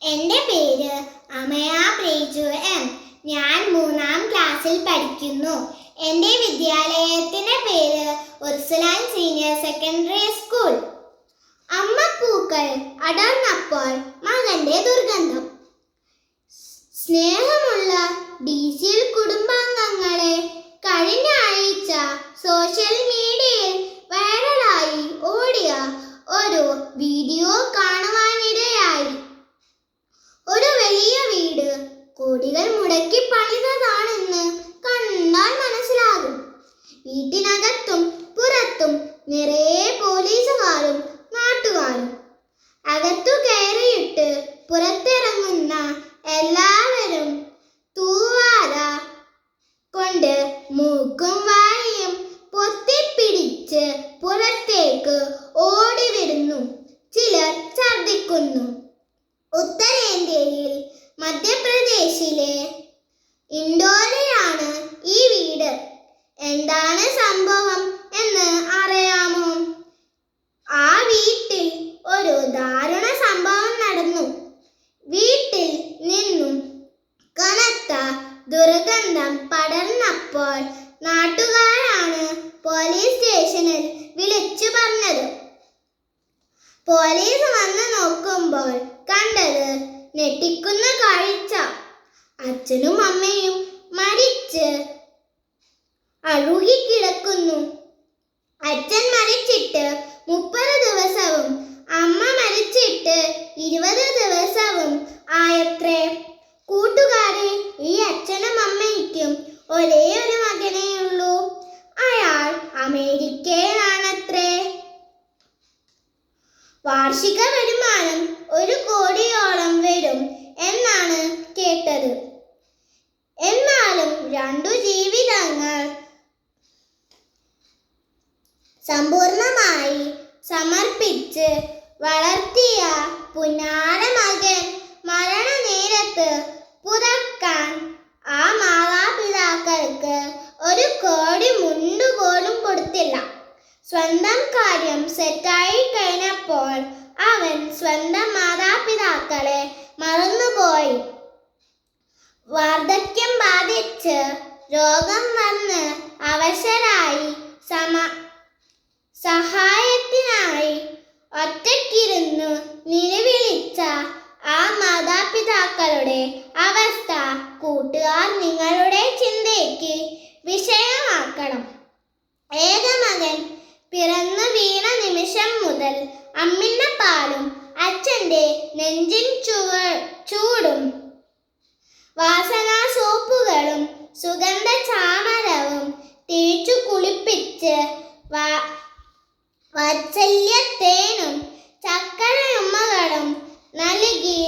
എൻ്റെ പേര് അമയ പ്രേജു എം. ഞാൻ 3ാം ക്ലാസ്സിൽ പഠിക്കുന്നു. എൻ്റെ വിദ്യാലയത്തിൻ്റെ പേര് ഉർസുലൈൻ സീനിയർ സെക്കൻഡറി സ്കൂൾ. അമ്മപ്പൂക്കൾ അടർന്നപ്പോൾ മകന്റെ ദുർഗന്ധം. സ്നേഹമുള്ള DCL കുടുംബാംഗങ്ങളെ, കഴിഞ്ഞ ആഴ്ച സോഷ്യൽ മീഡിയയിൽ വൈറലായി ഓടിയ ഒരു വീഡിയോ കാണുവാനിടയായി. ഒരു വലിയ വീട് കോടികൾ മുടക്കി പണിതതാണെന്ന് കണ്ടാൽ മനസ്സിലാകും. വീട്ടിനകത്തും പുറത്തും നിറയെ പോലീസുകാരും നാട്ടുകാരും. അകത്തു കയറിയിട്ട് പുറത്തിറങ്ങുന്ന എല്ലാവരും തൂവാല കൊണ്ട് മൂക്കും വായും പൊത്തിപ്പിടിച്ച് പുറത്തേക്ക് ഓടി വരുന്നു. ചിലർ ഛർദ്ദിക്കുന്നു. ഉത്തരേന്ത്യയിൽ മധ്യപ്രദേശിലെ ഇൻഡോറിലാണ് ഈ വീട്. എന്താണ് സംഭവം എന്ന് അറിയാമോ? ആ വീട്ടിൽ ഒരു ദാരുണ സംഭവം നടന്നു. വീട്ടിൽ നിന്നും കനത്ത ദുർഗന്ധം പടർന്നപ്പോൾ നാട്ടുകാരാണ് പോലീസ് സ്റ്റേഷനിൽ വിളിച്ചു പറഞ്ഞത്. പോലീസ് വന്ന് നോക്കുമ്പോൾ കണ്ടത് ഞെട്ടിക്കുന്ന കാഴ്ച. അച്ഛനും അമ്മയും മരിച്ച് അഴുകിക്കിടക്കുന്നു. അച്ഛൻ മരിച്ചിട്ട് 30 ദിവസവും അമ്മ മരിച്ചിട്ട് 20 ദിവസവും ആയത്രേ. കൂട്ടുകാരെ, ഈ അച്ഛനും അമ്മയ്ക്കും ഒരേ ഒരു മകനേയുള്ളൂ. അയാൾ അമേരിക്കയിലാണത്രേ. വാർഷിക വരുമാനം 1 കോടിയോളം വരും എന്നാണ് കേട്ടത്. എന്നാലും 2 ജീവിതങ്ങൾ സമ്പൂർണമായി സമർപ്പിച്ച് വളർത്തിയ പുന്നാര മകൻ മരണനേരത്ത് പുതക്കാൻ ആ മാതാപിതാക്കൾക്ക് 1 കോടി മുണ്ട് പോലും കൊടുത്തില്ല. സ്വന്തം കാര്യം സെറ്റായി കഴിഞ്ഞപ്പോൾ അവൻ സ്വന്തം മാതാപിതാക്കളെ മറന്നുപോയി. വാർദ്ധക്യം ബാധിച്ച് രോഗം വന്ന് അവശരായി സഹായത്തിനായി ഒറ്റയ്ക്കിരുന്നു നിലവിളിച്ച ആ മാതാപിതാക്കളുടെ അവസ്ഥ കൂട്ടുകാർ നിങ്ങളുടെ ചിന്തയ്ക്ക് വിഷയമാക്കണം. ഏകമകൻ പിറന്നു വീണ നിമിഷം മുതൽ അമ്മിന്റെ പാലും അച്ഛൻ്റെ നെഞ്ചിൻ ചൂടും വാസനാ സോപ്പുകളും സുഗന്ധ ചാമരവും തേച്ചു കുളിപ്പിച്ച് വാത്സല്യത്തേനും ചക്കരയുമ്മകളും നൽകി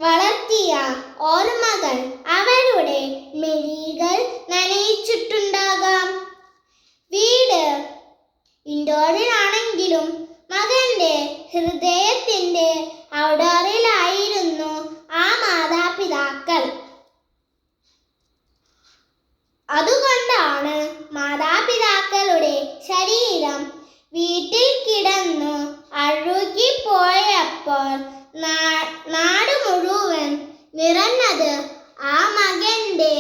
വളർത്തിയ ഓർമ്മകൾ അവരുടെ മിഴികൾ നനയിച്ചിട്ടുണ്ടാകാം. വീട് ഇൻഡോറിലാണെങ്കിലും മകന്റെ ഹൃദയത്തിന്റെ ഔട്ട്ഡോറിലായിരുന്നു ആ മാതാപിതാക്കൾ. അതുകൊണ്ടാണ് മാതാപിതാക്കളുടെ ശരീരം വീട്ടിൽ കിടന്നു അഴുകിപ്പോയപ്പോൾ നാട് മുഴുവൻ നിറഞ്ഞത് ആ മകന്റെ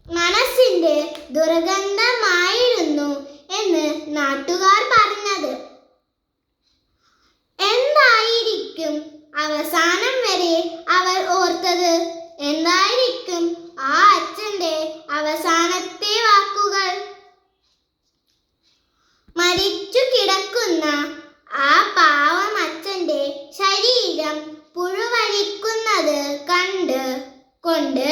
മനസ്സിന്റെ ദുർഗന്ധമായിരുന്നു എന്ന് നാട്ടുകാർ പറഞ്ഞത്. എന്തായിരിക്കും അവസാനം വരെ അവർ ഓർത്തത്? എന്തായിരിക്കും ആ അച്ഛന്റെ അവസാനത്തെ വാക്കുകൾ? മരിച്ചു കിടക്കുന്ന ആ പാവം അച്ഛന്റെ ശരീരം പുഴുവരിക്കുന്നത് കൊണ്ട്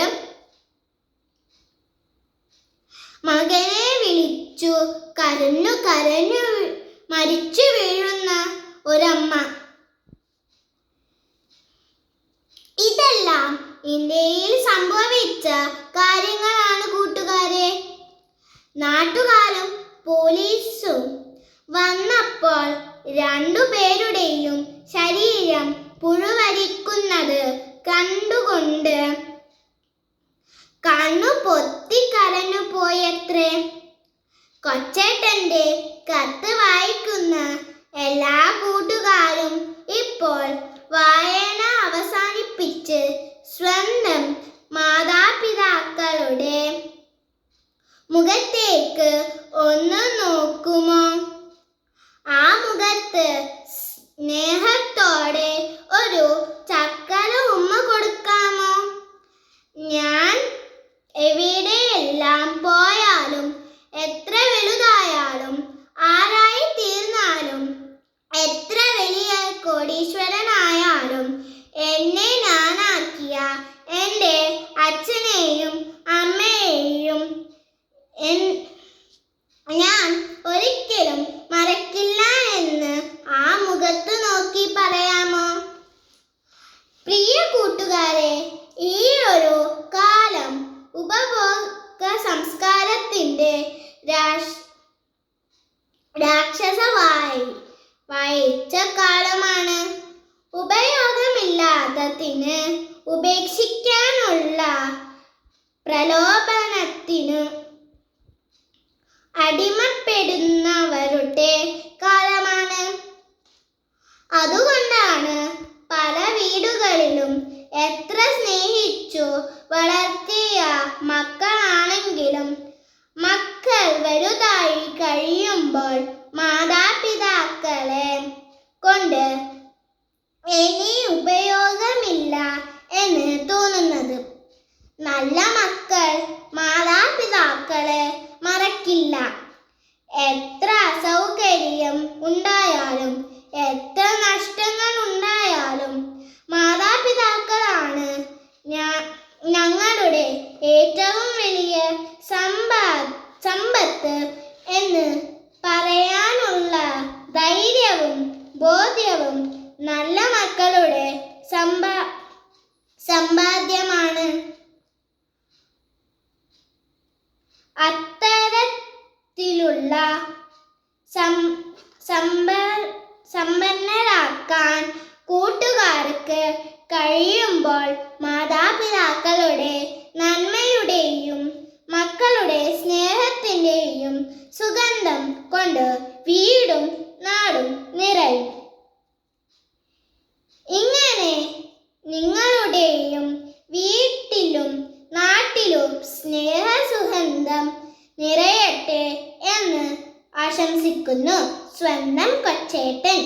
മകനെ വിളിച്ചു കരഞ്ഞു മരിച്ചു വീഴുന്ന ഒരമ്മ. ഇതെല്ലാം ഇന്ത്യയിൽ സംഭവിച്ച കാര്യങ്ങളാണ് കൂട്ടുകാരെ. നാട്ടുകാരും പോലീസും വന്നപ്പോൾ 2 പേരുടെയും ശരീരം പുഴുവരിക്കുന്നത് കണ്ടുകൊണ്ട് കണ്ണു പൊത്തി കരഞ്ഞു പോയത്രേ. കൊച്ചേട്ടന്റെ കത്ത് വായിക്കുന്ന എല്ലാ കൂട്ടുകാരും ഇപ്പോൾ വായന അവസാനിപ്പിച്ച് സ്വന്തം മാതാപിതാക്കളുടെ മുഖത്തേക്ക് ഒന്ന് നോക്കുമോ? ആ മുഖത്ത് സ്നേഹത്തോടെ ഒരു ചക്കര ഉമ്മ കൊടുക്കാമോ? ഞാൻ എവിടെയെല്ലാം പോയാലും, എത്ര വലുതായാലും, ആരായി തീർന്നാലും, എത്ര വലിയ കോടീശ്വരനായാലും, എന്നെ ഞാനാക്കിയ എൻ്റെ അച്ഛനെയും അമ്മയെയും ഞാൻ ഒരിക്കലും മറക്കില്ല എന്ന് ആ മുഖത്ത് നോക്കി പറയാമോ? പ്രിയ കൂട്ടുകാരെ, ഈ ഒരു കാലം ഉപഭോഗ സംസ്കാരത്തിൻ്റെ വായിച്ച കാലമാണ്. ഉപയോഗമില്ലാത്തതിന് ഉപേക്ഷിക്കാനുള്ള പ്രലോഭനത്തിനു അടിമപ്പെടുന്നവരുടെ കാലമാണ്. അതുകൊണ്ടാണ് പല വീടുകളിലും എത്ര സ്നേഹിച്ചു വളർത്തിയ മക്കളാണെങ്കിലും മക്കൾ വലുതായി കഴിയുമ്പോൾ മാതാപിതാക്കളെ കൊണ്ട് ഇനി ഉപയോഗമില്ല എന്ന് തോന്നുന്നത്. നല്ല മക്കൾ മാതാപിതാക്കളെ മറക്കില്ല. എത്ര അസൗകര്യം ഉണ്ടായാലും, എത്ര നഷ്ടങ്ങൾ ഉണ്ടായാലും, മാതാപിതാക്കളാണ് ഞങ്ങളുടെ ഏറ്റവും വലിയ സമ്പത്ത് എന്ന് പറയാനുള്ള ധൈര്യവും ബോധ്യവും നല്ല മക്കളുടെ സമ്പാദ്യമാണ്. അത്തരത്തിലുള്ള സമ്പന്നരാക്കാൻ കൂട്ടുകാർക്ക് കഴിയുമ്പോൾ മാതാപിതാക്കളുടെ നന്മയുടെയും മക്കളുടെ സ്നേഹത്തിൻ്റെയും സുഗന്ധം കൊണ്ട് വീടും നാടും നിറയും. ഇങ്ങനെ നിങ്ങളുടെയും വീട്ടിലും നാട്ടിലും സ്നേഹസുഗന്ധം നിറയട്ടെ എന്ന് ആശംസിക്കുന്നു. സ്വന്തം കൊച്ചേട്ടൻ.